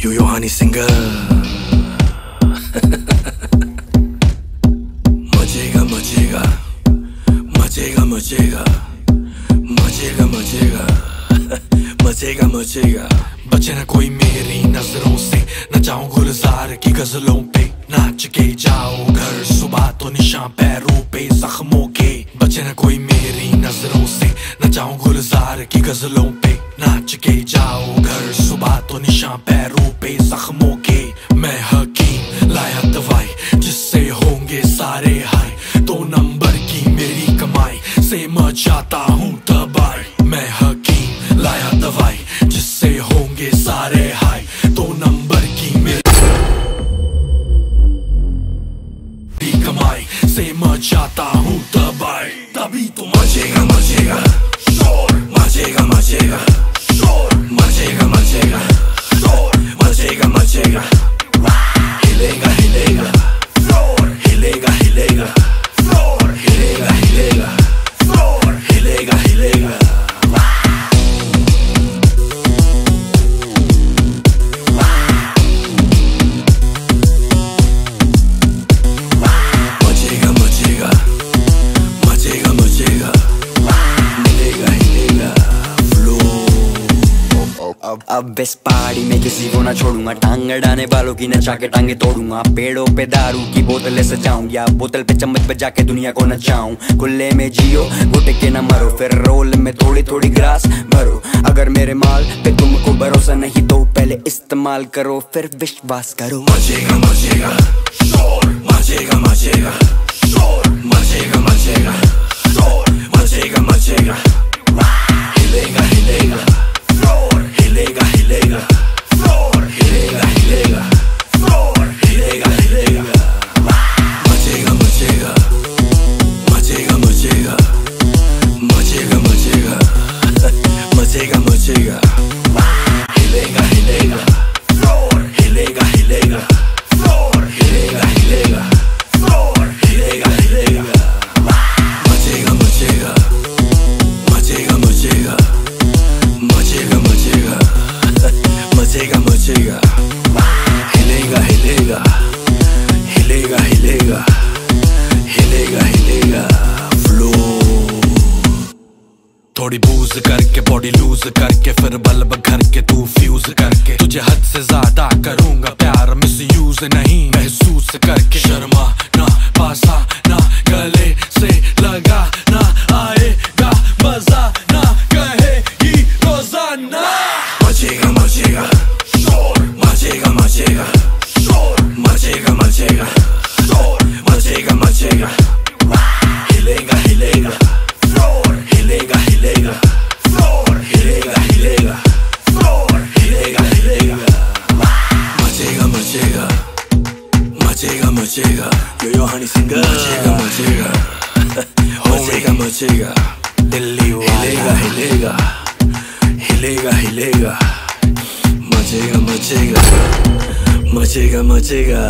Yo Honey Singer मचेगा मचेगा मचेगा मचेगा मचेगा मचेगा मचेगा मचेगा। बचे ना कोई मेरी नजरों से, न जाऊं गुलजार की गजलों पे, नाच के जाओ घर सुबह तो निशान पैरों पे जख्मों के। बचे ना कोई मेरी नजरों से, न जाऊं गुलजार की गजलों पे, नाच के जाओ घर सुबह तो निशान पैरों पे जख्मों के। मैं हकीम लाया दवाई जिससे होंगे सारे हाय, 2 नंबर की मेरी कमाई से मचाता हूँ तबाही। मैं हकीम लाया दवाई जिससे होंगे सारे हाय, 2 नंबर की मेरी कमाई से मचाता हूँ तबाही। तभी तो मचेगा मचेगा शोर, मचेगा मचेगा शोर, मचेगा मचेगा शोर, मचेगा मचेगा। हिलेगा हिलेगा फ्लोर, हिलेगा हिलेगा फ्लोर, हिलेगा हिलेगा फ्लोर, हिलेगा हिलेगा। मचेगा मचेगा मचेगा मचेगा, हिलेगा हिलेगा फ्लोर। अब इस पहाड़ी में किसी को ना छोड़ूंगा, टांग अड़ाने वालों की नचा के टांगे तोड़ूंगा। पेड़ों पे दारू की बोतलें सजाऊं या बोतल पे चम्मच बजा के दुनिया को नचाऊं। खुले में जियो घुट के न मरो, फिर रोल में थोड़ी थोड़ी ग्रास भरो। अगर मेरे माल पे तुमको भरोसा नहीं तो पहले इस्तेमाल करो फिर विश्वास करो। मचेगा मचेगा शोर, मचेगा मचेगा शोर, मचेगा मचेगा शोर, मचेगा मचेगा। हिलेगा हिलेगा फ्लोर, हिलेगा हिलेगा फ्लोर, हिलेगा हिलेगा फ्लोर, हिलेगा हिलेगा। मचेगा मचेगा मचेगा मचेगा मचेगा मचेगा मचेगा मचेगा। हिलेगा हिलेगा फ्लोर, हिलेगा हिलेगा फ्लोर, हिलेगा हिलेगा फ्लोर, हिलेगा हिलेगा। मचेगा मचेगा मचेगा मचेगा मचेगा मचेगा मचेगा मचेगा। हिलेगा हिलेगा हिलेगा हिलेगा हिलेगा हिलेगा फ्लोर। थोड़ी बूज करके बॉडी लूज करके फिर बल्ब घर के तू फ्यूज करके, तुझे हद से ज्यादा करूंगा प्यार मिस यूज नहीं महसूस करके। शर्मा ना पासा ना गले से लगा ना आएगा मजा ना कहेगी रोजाना। मचेगा मचेगा शोर, मचेगा मचेगा शोर, मचेगा मचेगा शोर, मचेगा मचेगा। हिलेगा हिलेगा फ्लोर, हिलेगा हिलेगा फ्लोर, हिलेगा हिलेगा फ्लोर, हिलेगा हिलेगा। मचेगा मचेगा मचेगा मचेगा। यो हनी सिंगर मचेगा मचेगा मचेगा मचेगा। दिल्ली हिलेगा हिलेगा हिलेगा हिलेगा। मचेगा मचेगा मचेगा मचेगा।